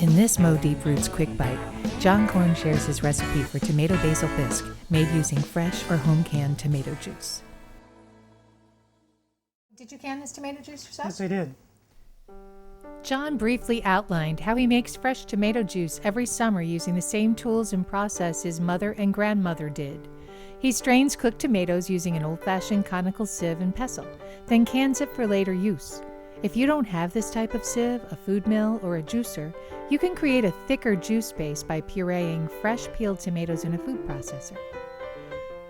In this Mo Deep Roots Quick Bite, John Corn shares his recipe for tomato basil bisque made using fresh or home canned tomato juice. Did you can this tomato juice yourself? Yes, I did. John briefly outlined how he makes fresh tomato juice every summer using the same tools and process his mother and grandmother did. He strains cooked tomatoes using an old-fashioned conical sieve and pestle, then cans it for later use. If you don't have this type of sieve, a food mill, or a juicer, you can create a thicker juice base by pureeing fresh peeled tomatoes in a food processor.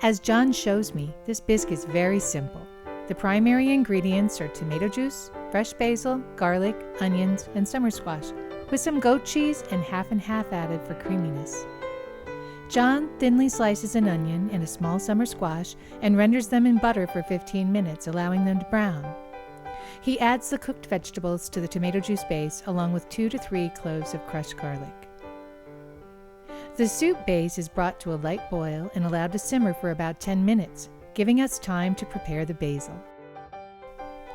As John shows me, this bisque is very simple. The primary ingredients are tomato juice, fresh basil, garlic, onions, and summer squash, with some goat cheese and half added for creaminess. John thinly slices an onion and a small summer squash and renders them in butter for 15 minutes, allowing them to brown. He adds the cooked vegetables to the tomato juice base along with 2 to 3 cloves of crushed garlic. The soup base is brought to a light boil and allowed to simmer for about 10 minutes, giving us time to prepare the basil.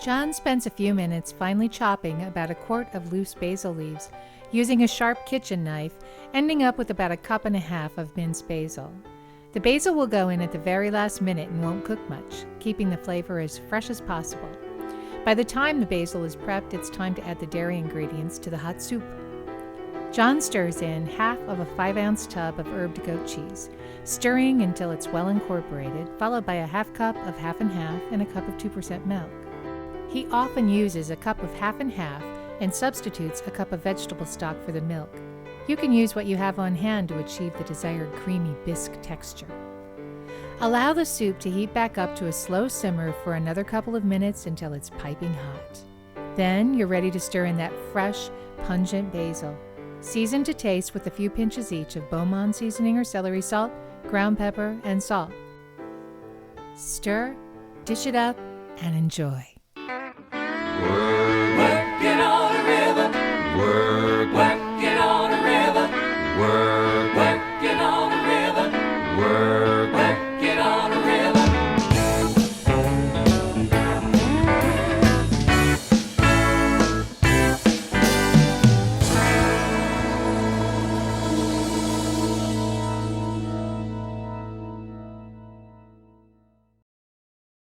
John spends a few minutes finely chopping about a quart of loose basil leaves using a sharp kitchen knife, ending up with about 1.5 cups of minced basil. The basil will go in at the very last minute and won't cook much, keeping the flavor as fresh as possible. By the time the basil is prepped, it's time to add the dairy ingredients to the hot soup. John stirs in half of a 5-ounce tub of herbed goat cheese, stirring until it's well incorporated, followed by a half cup of half and half and a cup of 2% milk. He often uses a cup of half and half and substitutes a cup of vegetable stock for the milk. You can use what you have on hand to achieve the desired creamy bisque texture. Allow the soup to heat back up to a slow simmer for another couple of minutes until it's piping hot. Then you're ready to stir in that fresh, pungent basil. Season to taste with a few pinches each of Beaumont seasoning or celery salt, ground pepper, and salt. Stir, dish it up, and enjoy.